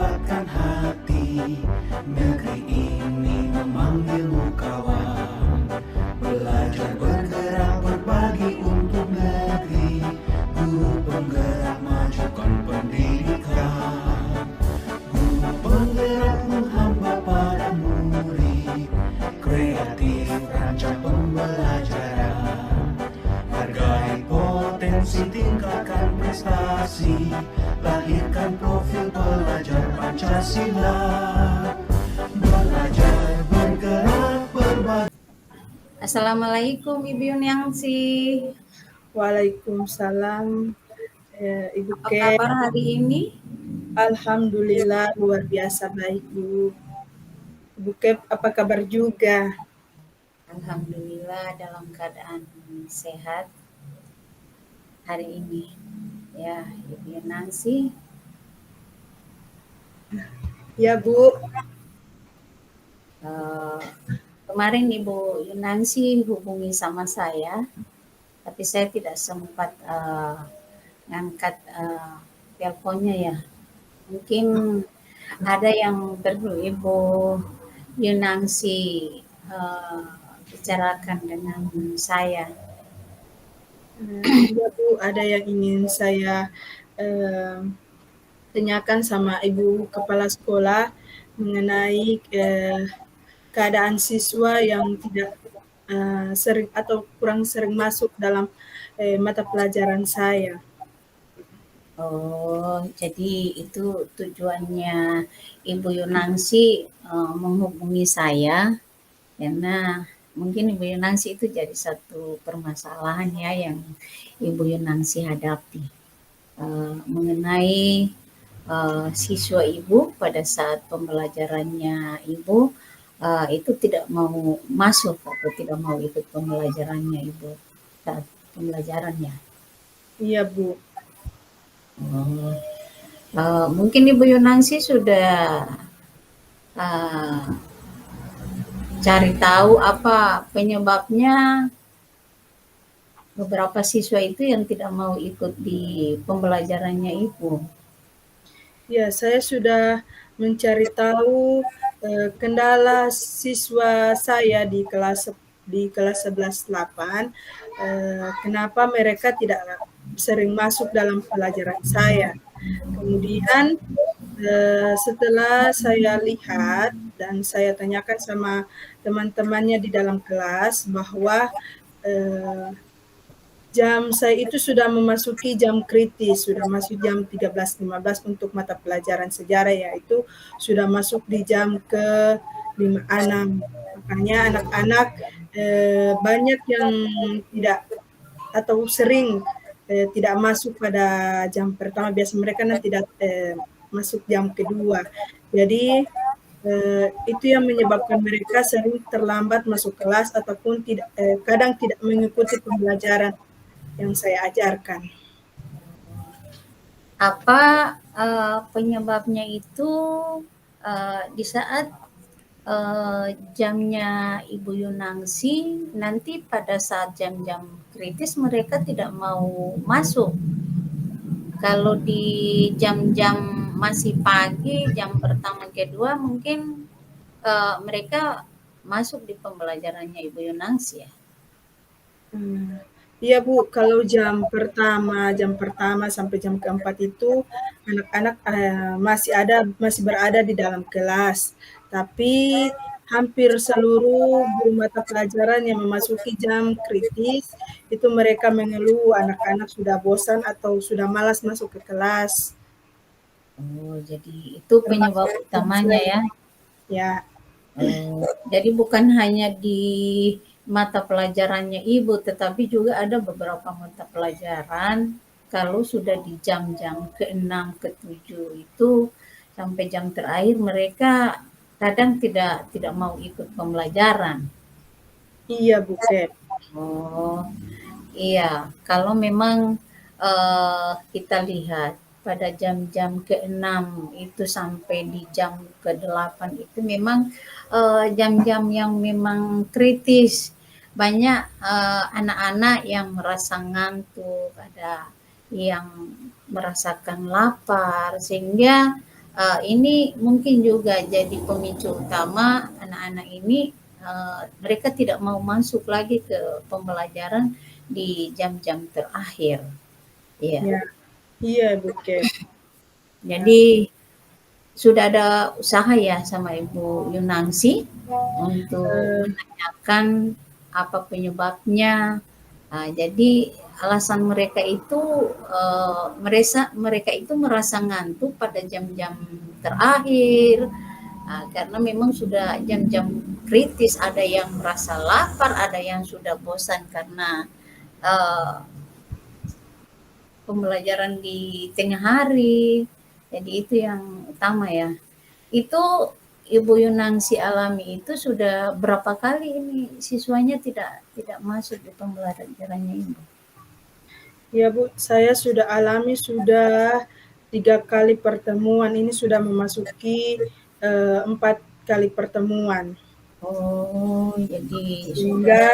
mendapatkan hati. Negeri ini memanggilmu kawan, belajar bergerak berbagi untuk negeri. Guru penggerak majukan pendidikan, guru penggerak menghamba pada murid, kreatif rancang pembelajaran, hargai potensi tingkatkan prestasi, lahirkan profil pelajar Pancasila, belajar bergerak berbagi. Assalamualaikum Ibu Yuniangsi. Waalaikumsalam, Ibu Apa Ke. kabar hari ini? Alhamdulillah luar biasa baik, Bu. Ibu Ke, apa kabar juga? Alhamdulillah dalam keadaan sehat hari ini. Ya, Ibu Yuniangsi. Ya, Bu. Kemarin Ibu Yuniangsi hubungi sama saya, tapi saya tidak sempat ngangkat teleponnya ya. Mungkin ada yang perlu Ibu Yuniangsi bicarakan dengan saya. Iya, Bu, ada yang ingin saya tanyakan sama Ibu Kepala Sekolah mengenai keadaan siswa yang tidak sering atau kurang sering masuk dalam mata pelajaran saya. Oh, jadi itu tujuannya Ibu Yunangsi menghubungi saya, karena mungkin Ibu Yunangsi itu jadi satu permasalahan ya yang Ibu Yunangsi hadapi mengenai siswa Ibu pada saat pembelajarannya Ibu itu tidak mau masuk atau tidak mau ikut pembelajarannya Ibu saat pembelajarannya. Iya, Bu. Mungkin Ibu Yunangsi sudah cari tahu apa penyebabnya beberapa siswa itu yang tidak mau ikut di pembelajarannya Ibu. Ya, saya sudah mencari tahu kendala siswa saya di kelas 11-8, kenapa mereka tidak sering masuk dalam pelajaran saya. Kemudian setelah saya lihat dan saya tanyakan sama teman-temannya di dalam kelas bahwa jam saya itu sudah memasuki jam kritis, sudah masuk jam 13.15 untuk mata pelajaran sejarah, yaitu sudah masuk di jam ke-56. Makanya anak-anak banyak yang tidak atau sering tidak masuk pada jam pertama, biasa mereka nanti tidak masuk jam kedua. Jadi itu yang menyebabkan mereka sering terlambat masuk kelas ataupun kadang tidak mengikuti pembelajaran yang saya ajarkan. Apa penyebabnya itu di saat jamnya Ibu Yunangsi, nanti pada saat jam-jam kritis mereka tidak mau masuk. Kalau di jam-jam masih pagi, jam pertama kedua mungkin mereka masuk di pembelajarannya Ibu Yunangsi ya. Iya, Bu, kalau jam pertama sampai jam keempat itu anak-anak masih berada di dalam kelas. Tapi hampir seluruh guru mata pelajaran yang memasuki jam kritis itu mereka mengeluh anak-anak sudah bosan atau sudah malas masuk ke kelas. Oh, jadi itu penyebab utamanya ya. Ya. Jadi bukan hanya di mata pelajarannya Ibu, tetapi juga ada beberapa mata pelajaran kalau sudah di jam-jam ke-6, ke-7 itu sampai jam terakhir mereka kadang tidak mau ikut pembelajaran. Iya, Bu Ket. Oh, iya. Kalau memang kita lihat pada jam-jam ke-6 itu sampai di jam ke-8 itu memang jam-jam yang memang kritis. Banyak anak-anak yang merasa ngantuk, ada yang merasakan lapar, sehingga ini mungkin juga jadi pemicu utama anak-anak ini, mereka tidak mau masuk lagi ke pembelajaran di jam-jam terakhir. Iya. Ya, iya Bu Ke. Jadi sudah ada usaha ya sama Ibu Yunangsi untuk Eh, menanyakan apa penyebabnya. Jadi alasan mereka itu mereka itu merasa ngantuk pada jam-jam terakhir. Karena memang sudah jam-jam kritis, ada yang merasa lapar, ada yang sudah bosan karena uh, pembelajaran di tengah hari. Jadi itu yang utama ya. Itu Ibu Yunangsi alami itu sudah berapa kali ini siswanya tidak tidak masuk di pembelajarannya Ibu? Ya Bu, saya sudah alami sudah 3 kali pertemuan. Ini sudah memasuki 4 kali pertemuan. Oh, jadi sudah. Sehingga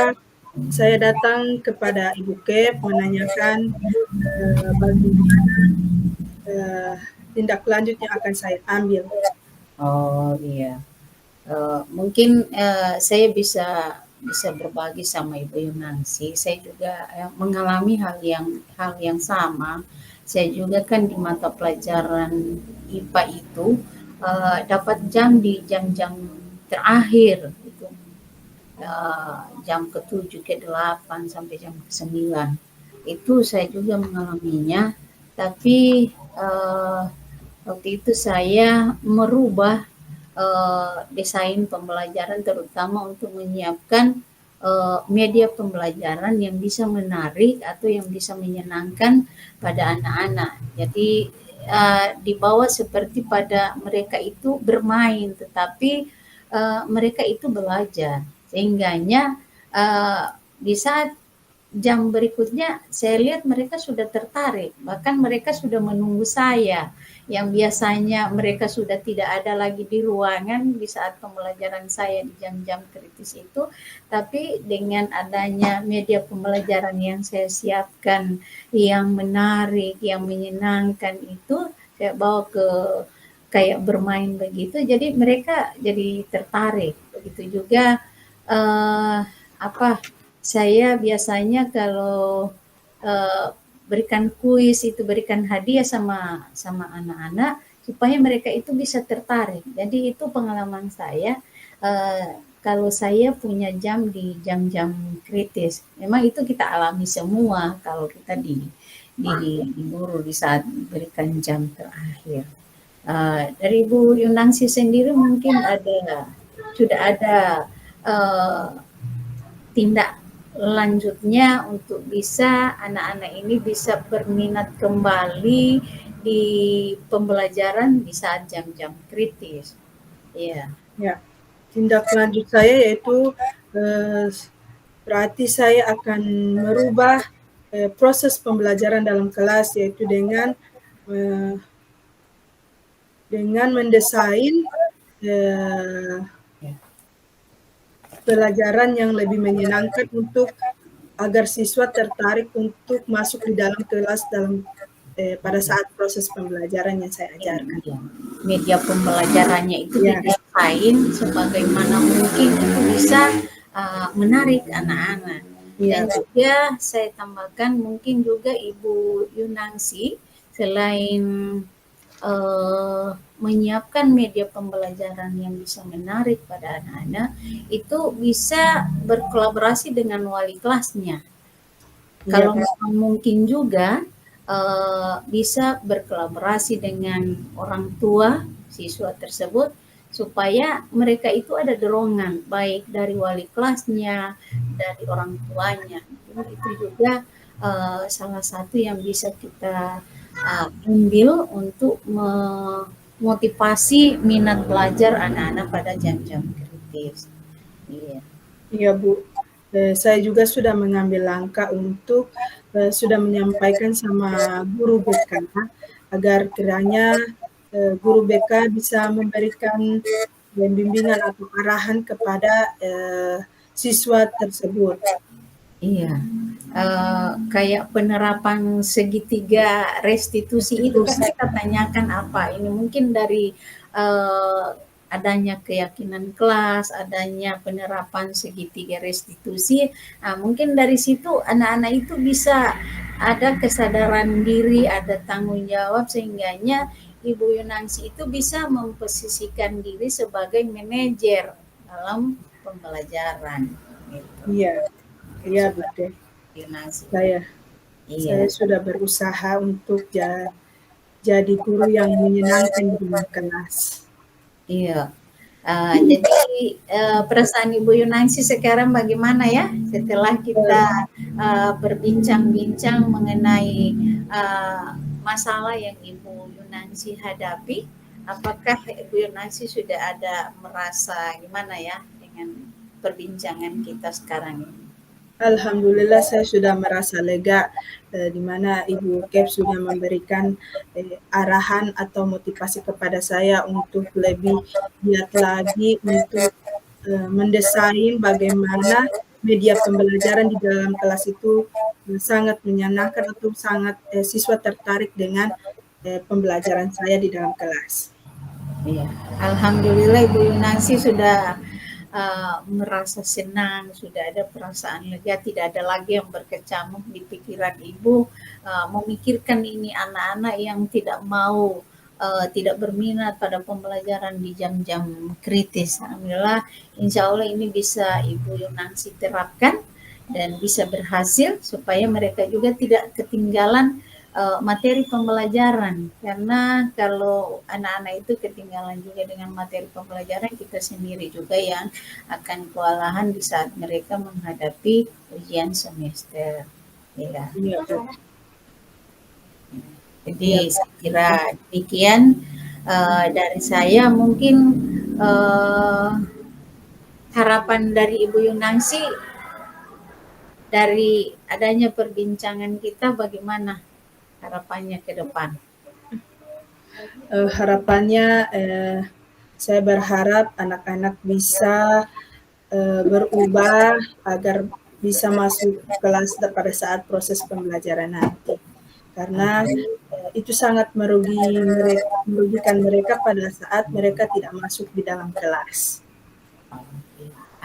saya datang kepada Ibu Kep menanyakan bagaimana tindak lanjut yang akan saya ambil. Oh iya. Mungkin saya bisa berbagi sama Ibu Yunangsi. Saya juga mengalami hal yang sama. Saya juga kan di mata pelajaran IPA itu dapat jam di jam-jam terakhir itu, jam ke-7, ke-8 sampai jam ke-9. Itu saya juga mengalaminya, tapi waktu itu saya merubah desain pembelajaran terutama untuk menyiapkan media pembelajaran yang bisa menarik atau yang bisa menyenangkan pada anak-anak. Jadi dibawa seperti pada mereka itu bermain, tetapi mereka itu belajar. Sehingganya di saat jam berikutnya saya lihat mereka sudah tertarik, bahkan mereka sudah menunggu saya. Yang biasanya mereka sudah tidak ada lagi di ruangan di saat pembelajaran saya di jam-jam kritis itu, tapi dengan adanya media pembelajaran yang saya siapkan, yang menarik, yang menyenangkan itu, saya bawa ke kayak bermain begitu, jadi mereka jadi tertarik. Begitu juga saya biasanya kalau berikan kuis itu, berikan hadiah sama anak-anak supaya mereka itu bisa tertarik. Jadi itu pengalaman saya kalau saya punya jam di jam-jam kritis. Memang itu kita alami semua kalau kita di guru di saat berikan jam terakhir. Dari Ibu Yunangsi sendiri mungkin sudah ada tindak lanjutnya untuk bisa anak-anak ini bisa berminat kembali di pembelajaran di saat jam-jam kritis. Iya. Ya, tindak lanjut saya yaitu berarti saya akan merubah proses pembelajaran dalam kelas, yaitu dengan mendesain pelajaran yang lebih menyenangkan untuk agar siswa tertarik untuk masuk di dalam kelas pada saat proses pembelajaran yang saya ajarkan. Media pembelajarannya itu didesain sebagaimana mungkin itu bisa menarik anak-anak. Dan juga saya tambahkan mungkin juga Ibu Yunangsi selain menyiapkan media pembelajaran yang bisa menarik pada anak-anak, itu bisa berkolaborasi dengan wali kelasnya. Kalau mungkin juga bisa berkolaborasi dengan orang tua siswa tersebut supaya mereka itu ada dorongan baik dari wali kelasnya, dari orang tuanya. Itu juga salah satu yang bisa kita ambil untuk memotivasi minat belajar anak-anak pada jam-jam kritis. Iya Bu, saya juga sudah mengambil langkah untuk sudah menyampaikan sama guru BK agar kiranya guru BK bisa memberikan bimbingan atau arahan kepada siswa tersebut. Iya. kayak penerapan segitiga restitusi itu kan kita tanyakan apa ini mungkin dari adanya keyakinan kelas, adanya penerapan segitiga restitusi, mungkin dari situ anak-anak itu bisa ada kesadaran diri, ada tanggung jawab sehingganya Ibu Yunansi itu bisa memposisikan diri sebagai manajer dalam pembelajaran. Gitu. Iya, iya betul. Yunansi. Saya Iya, sudah berusaha untuk jadi guru yang menyenangkan di dalam kelas. iya. Jadi perasaan Ibu Yunansi sekarang bagaimana ya setelah kita berbincang-bincang mengenai masalah yang Ibu Yunansi hadapi, apakah Ibu Yunansi sudah ada merasa gimana ya dengan perbincangan kita sekarang ini? Alhamdulillah saya sudah merasa lega di mana Ibu Kep sudah memberikan arahan atau motivasi kepada saya untuk lebih giat lagi untuk mendesain bagaimana media pembelajaran di dalam kelas itu sangat menyenangkan atau sangat siswa tertarik dengan pembelajaran saya di dalam kelas. Iya, alhamdulillah Ibu Yunansi sudah merasa senang, sudah ada perasaan lega, tidak ada lagi yang berkecamuk di pikiran Ibu, memikirkan ini anak-anak yang tidak mau, tidak berminat pada pembelajaran di jam-jam kritis. Alhamdulillah, insya Allah ini bisa Ibu Yunansi terapkan dan bisa berhasil supaya mereka juga tidak ketinggalan materi pembelajaran, karena kalau anak-anak itu ketinggalan juga dengan materi pembelajaran, kita sendiri juga yang akan kewalahan di saat mereka menghadapi ujian semester. Ya. Iya, Jadi saya kira demikian dari saya. Mungkin harapan dari Ibu Yunansi dari adanya perbincangan kita bagaimana harapannya ke depan? Harapannya saya berharap anak-anak bisa berubah agar bisa masuk kelas pada saat proses pembelajaran nanti. Karena itu sangat merugikan mereka pada saat mereka tidak masuk di dalam kelas.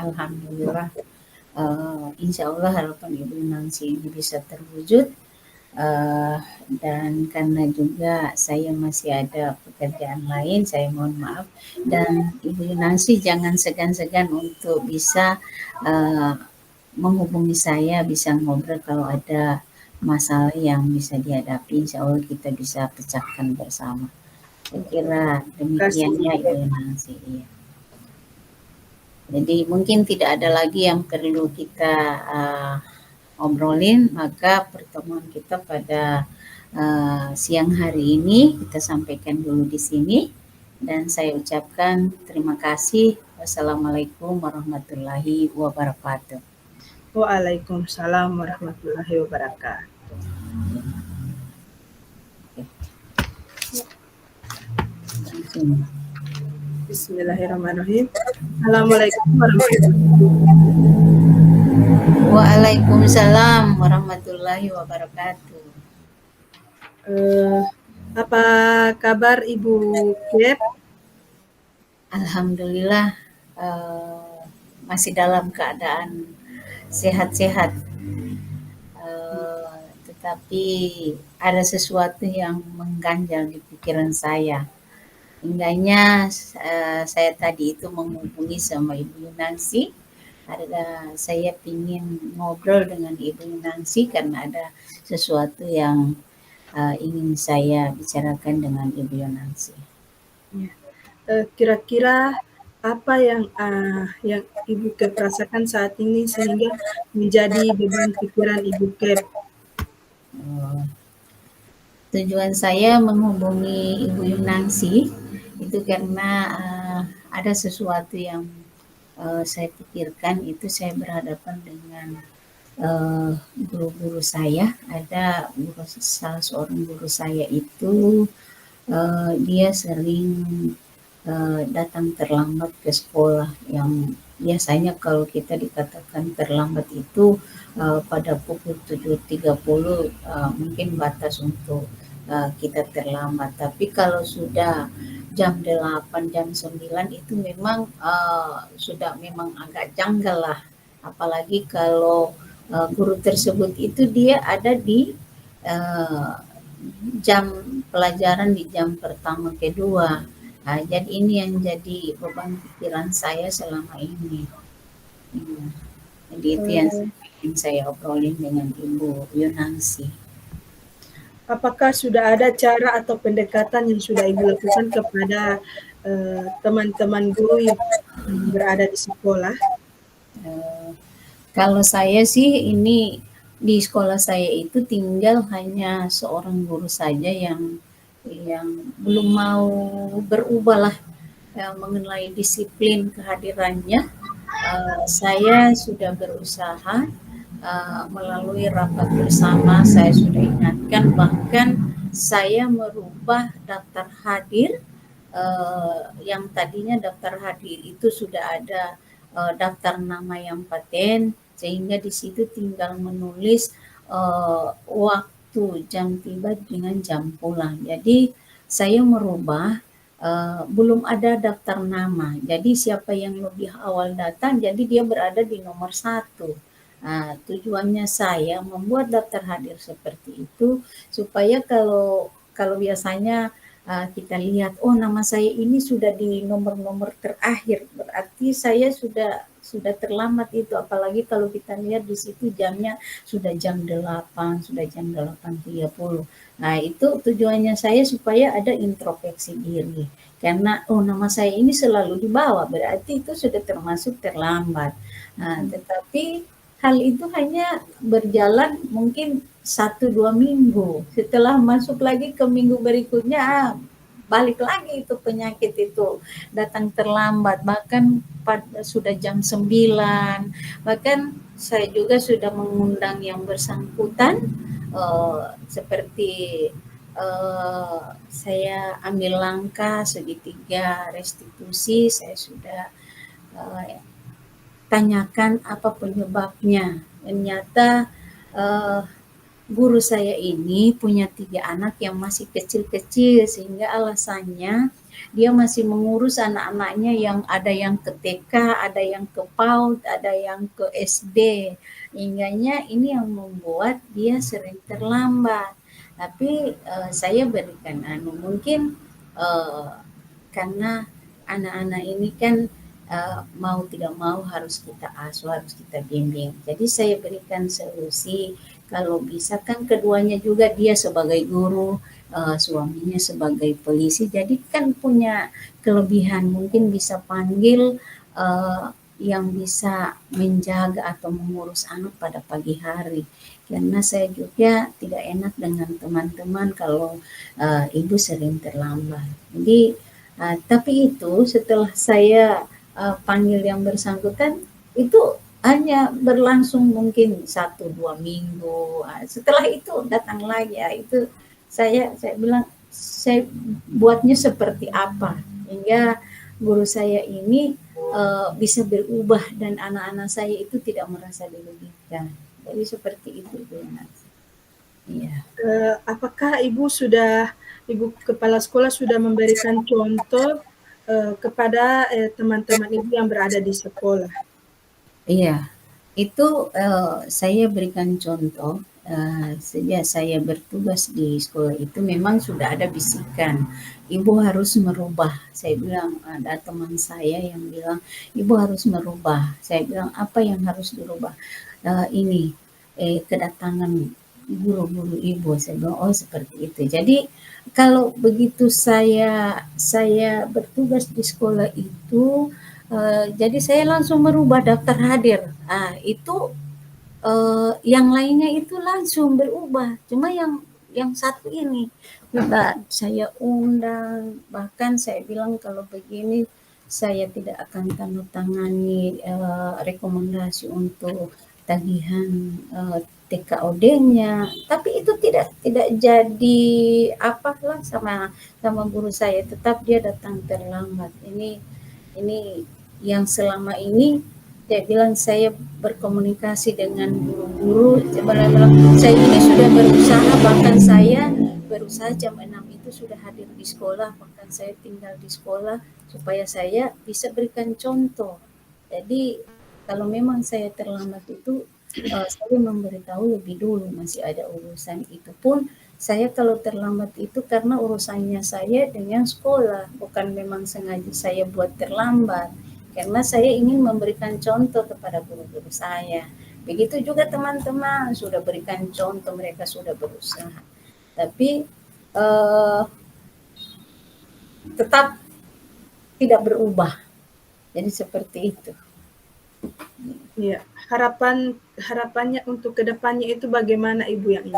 Alhamdulillah, insya Allah harapan Ibu Nancy ini bisa terwujud. Dan karena juga saya masih ada pekerjaan lain, saya mohon maaf, dan Ibu Nancy jangan segan-segan untuk bisa menghubungi saya, bisa ngobrol kalau ada masalah yang bisa dihadapi, insya Allah kita bisa pecahkan bersama. Saya kira demikian ya Ibu Nancy. Iya. Jadi mungkin tidak ada lagi yang perlu kita obrolin, maka pertemuan kita pada siang hari ini kita sampaikan dulu di sini, dan saya ucapkan terima kasih. Wassalamualaikum warahmatullahi wabarakatuh. Waalaikumsalam warahmatullahi wabarakatuh. Bismillahirrahmanirrahim. Assalamualaikum warahmatullahi wabarakatuh. Waalaikumsalam warahmatullahi wabarakatuh. Apa kabar Ibu Kep? Alhamdulillah masih dalam keadaan sehat-sehat, tetapi ada sesuatu yang mengganjal di pikiran saya. Hingganya saya tadi itu menghubungi sama Ibu Nancy. Saya ingin ngobrol dengan Ibu Nancy karena ada sesuatu yang ingin saya bicarakan dengan Ibu Nancy. Ya. Kira-kira apa yang Ibu Kep rasakan saat ini sehingga menjadi beban pikiran Ibu Kep? Tujuan saya menghubungi Ibu Yunansi itu karena ada sesuatu yang saya pikirkan. Itu saya berhadapan dengan guru-guru saya. Ada salah seorang guru saya itu dia sering datang terlambat ke sekolah, yang biasanya kalau kita dikatakan terlambat itu pada pukul 7.30 mungkin batas untuk kita terlambat. Tapi kalau sudah jam 8, jam 9 itu memang sudah memang agak janggal lah. Apalagi kalau guru tersebut itu dia ada di uh, jam pelajaran di jam pertama kedua. Nah, jadi ini yang jadi beban pikiran saya selama ini. Iya. Jadi itu yang saya obrolin dengan Ibu Yunansi. Apakah sudah ada cara atau pendekatan yang sudah Ibu lakukan kepada teman-teman guru yang berada di sekolah? Kalau saya sih ini di sekolah saya itu tinggal hanya seorang guru saja yang belum mau berubah lah mengenai disiplin kehadirannya. Saya sudah berusaha melalui rapat bersama, saya sudah ingatkan, bahkan saya merubah daftar hadir yang tadinya daftar hadir itu sudah ada daftar nama yang paten, sehingga di situ tinggal menulis waktu jam tiba dengan jam pulang. Jadi saya merubah belum ada daftar nama. Jadi siapa yang lebih awal datang, jadi dia berada di nomor 1. Nah, tujuannya saya membuat daftar hadir seperti itu supaya kalau biasanya kita lihat, oh nama saya ini sudah di nomor-nomor terakhir, berarti saya sudah terlambat itu. Apalagi kalau kita lihat di situ jamnya sudah jam 8, sudah jam 8.30. Nah, itu tujuannya saya supaya ada introspeksi diri. Karena oh nama saya ini selalu di bawah, berarti itu sudah termasuk terlambat. Nah, tetapi hal itu hanya berjalan mungkin 1-2 minggu. Setelah masuk lagi ke minggu berikutnya, balik lagi itu penyakit itu datang terlambat, bahkan sudah jam 9. Bahkan saya juga sudah mengundang yang bersangkutan, seperti saya ambil langkah segitiga restitusi, saya sudah tanyakan apa penyebabnya. Ternyata guru saya ini punya 3 anak yang masih kecil-kecil, sehingga alasannya dia masih mengurus anak-anaknya yang ada yang ke TK, ada yang ke PAUD, ada yang ke SD. Hingganya ini yang membuat dia sering terlambat. Tapi saya berikan mungkin karena anak-anak ini kan mau tidak mau harus kita asuh, harus kita bimbing. Jadi saya berikan solusi, kalau bisa kan keduanya juga, dia sebagai guru, suaminya sebagai polisi, jadi kan punya kelebihan, mungkin bisa panggil yang bisa menjaga atau mengurus anak pada pagi hari. Karena saya juga tidak enak dengan teman-teman kalau ibu sering terlambat. Jadi tapi itu setelah saya panggil yang bersangkutan, itu hanya berlangsung mungkin 1-2 minggu. Setelah itu datang lagi, itu saya bilang saya buatnya seperti apa hingga guru saya ini bisa berubah dan anak-anak saya itu tidak merasa dirugikan. Jadi seperti itu, Bu. Iya. Apakah Ibu kepala sekolah sudah memberikan contoh kepada teman-teman Ibu yang berada di sekolah? Iya, itu saya berikan contoh. Sejak saya bertugas di sekolah itu memang sudah ada bisikan, ibu harus merubah. Saya bilang, ada teman saya yang bilang, ibu harus merubah. Saya bilang, apa yang harus dirubah? Ini kedatangan guru-guru ibu. Saya bilang, oh seperti itu. Jadi kalau begitu saya bertugas di sekolah itu, jadi saya langsung merubah daftar hadir. Itu yang lainnya itu langsung berubah. Cuma yang satu ini saya undang, bahkan saya bilang kalau begini saya tidak akan tanda tangani rekomendasi untuk tagihan TKOD-nya. Tapi itu tidak jadi apalah sama guru saya, tetap dia datang terlambat. Ini yang selama ini dia bilang saya berkomunikasi dengan guru-guru, saya ini sudah berusaha, bahkan saya berusaha jam 6 itu sudah hadir di sekolah, bahkan saya tinggal di sekolah supaya saya bisa berikan contoh. Jadi kalau memang saya terlambat itu saya memberitahu lebih dulu, masih ada urusan itu pun saya kalau terlambat itu karena urusannya saya dengan sekolah, bukan memang sengaja saya buat terlambat. Karena saya ingin memberikan contoh kepada guru-guru saya. Begitu juga teman-teman sudah berikan contoh, mereka sudah berusaha. Tapi tetap tidak berubah. Jadi seperti itu. Ya, harapannya untuk kedepannya itu bagaimana Ibu yang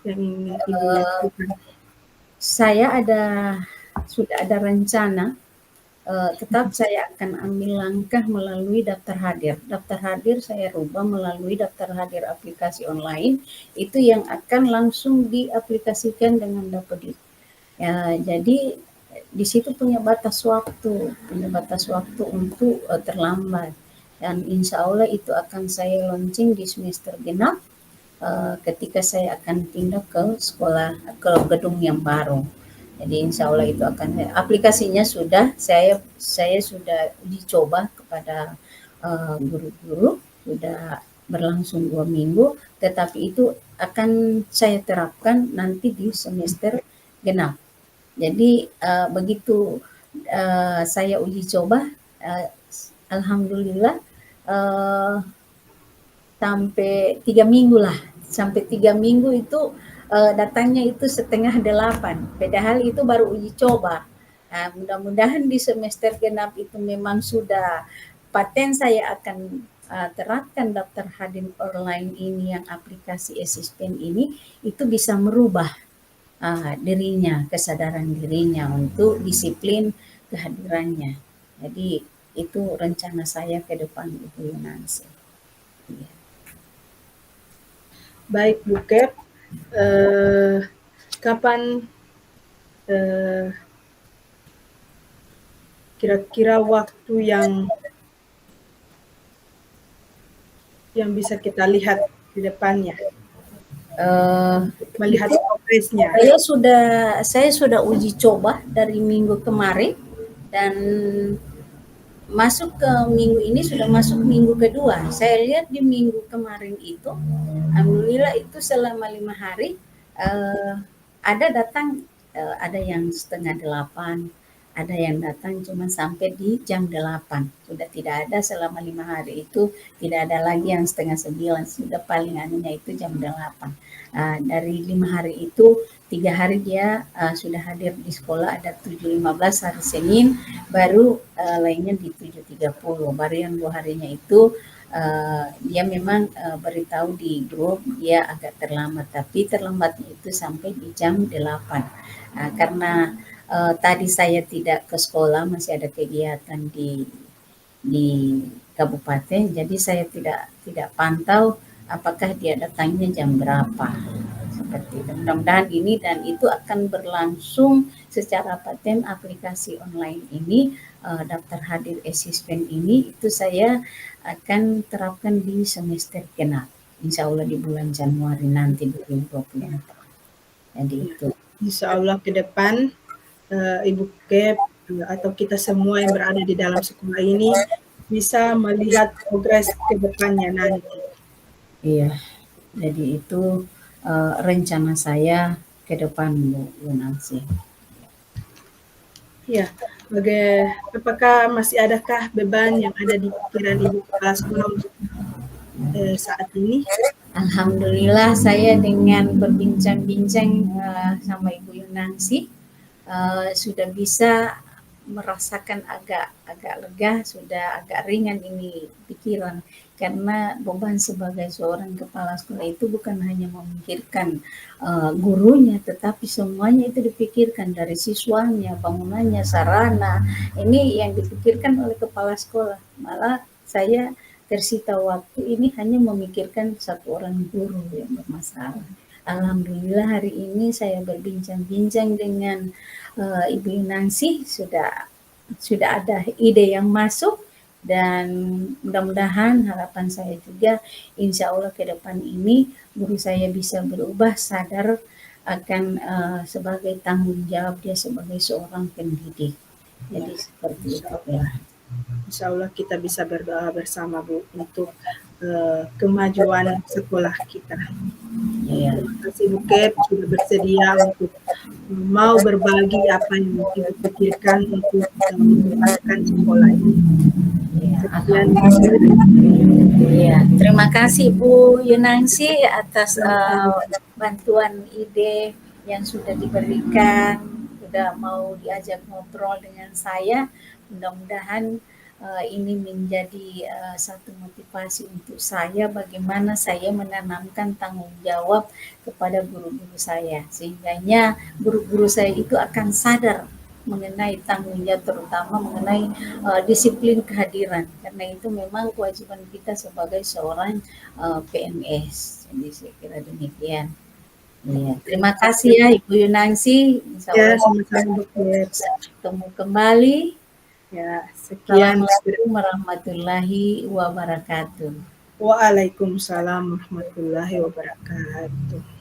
ingin Ibu lakukan? Saya sudah ada rencana. Tetap saya akan ambil langkah melalui daftar hadir. Daftar hadir saya rubah melalui daftar hadir aplikasi online, itu yang akan langsung diaplikasikan dengan Dapodik. Ya, jadi di situ punya batas waktu untuk terlambat. Dan insya Allah itu akan saya launching di semester genap ketika saya akan pindah ke sekolah, ke gedung yang baru. Jadi insya Allah itu akan, aplikasinya sudah saya sudah dicoba kepada guru-guru, sudah berlangsung 2 minggu, tetapi itu akan saya terapkan nanti di semester genap. Jadi begitu saya uji coba, alhamdulillah sampai 3 minggu lah. Sampai 3 minggu itu datangnya itu 7:30. Padahal itu baru uji coba. Nah, mudah-mudahan di semester genap itu memang sudah paten saya akan terapkan daftar hadir online ini, yang aplikasi asisten ini, itu bisa merubah dirinya, kesadaran dirinya untuk disiplin kehadirannya. Jadi itu rencana saya ke depan, Ibu Yunansi. Ya. Baik Bu Kep, kapan kira-kira waktu yang bisa kita lihat di depannya, melihat progresnya? Saya sudah uji coba dari minggu kemarin, dan masuk ke minggu ini sudah masuk minggu kedua. Saya lihat di minggu kemarin itu, alhamdulillah itu selama 5 hari ada datang, ada yang 7:30, ada yang datang cuma sampai di jam 8. Sudah tidak ada selama 5 hari itu, tidak ada lagi yang 8:30, sudah paling anunya itu jam 8. Dari 5 hari itu 3 hari dia sudah hadir di sekolah, ada 7:15 hari Senin, baru lainnya di 7:30. Baru yang 2 harinya itu dia memang beritahu di grup dia agak terlambat, tapi terlambatnya itu sampai di jam 8. Karena tadi saya tidak ke sekolah, masih ada kegiatan di kabupaten, jadi saya tidak pantau apakah dia datangnya jam berapa. Seperti itu. Mudah-mudahan ini dan itu akan berlangsung secara paten aplikasi online ini, daftar hadir asisten ini, itu saya akan terapkan di semester genap. Insya Allah di bulan Januari nanti 2024. Jadi itu. Insya Allah ke depan Ibu Kep atau kita semua yang berada di dalam sekolah ini bisa melihat progres ke depannya nanti. Iya, jadi itu rencana saya ke depan, Bu Yunansi. Ya, apakah masih adakah beban yang ada di pikiran Ibu Kepala Sekolah untuk saat ini? Alhamdulillah saya dengan berbincang-bincang sama Ibu Yunansi sudah bisa merasakan agak lega, sudah agak ringan ini pikiran, karena beban sebagai seorang kepala sekolah itu bukan hanya memikirkan gurunya, tetapi semuanya itu dipikirkan, dari siswanya, bangunannya, sarana, ini yang dipikirkan oleh kepala sekolah. Malah saya tersita waktu ini hanya memikirkan satu orang guru yang bermasalah. Alhamdulillah hari ini saya berbincang-bincang dengan Ibu Nancy, sudah ada ide yang masuk, Dan mudah-mudahan harapan saya juga insya Allah ke depan ini guru saya bisa berubah sadar akan sebagai tanggung jawab dia sebagai seorang pendidik. Jadi seperti itu ya. Insya Allah kita bisa berdoa bersama Bu untuk kemajuan sekolah kita. Ya. Terima kasih Bu Kep sudah bersedia untuk mau berbagi apa yang Ibu pikirkan untuk mengembangkan sekolah ini. Sekian. Ya, terima kasih Bu Yunangsi atas bantuan ide yang sudah diberikan, sudah mau diajak ngobrol dengan saya. Mudah-mudahan ini menjadi satu motivasi untuk saya bagaimana saya menanamkan tanggung jawab kepada guru-guru saya, sehingganya guru-guru saya itu akan sadar mengenai tanggung jawab, terutama mengenai disiplin kehadiran, karena itu memang kewajiban kita sebagai seorang PNS. Jadi saya kira demikian. Ya, terima kasih ya Ibu Yunangsi. Insya Allah sama-sama Bu Kep. Ketemu kembali. Ya, sekian. Assalamualaikum warahmatullahi wabarakatuh. Waalaikumsalam warahmatullahi wabarakatuh.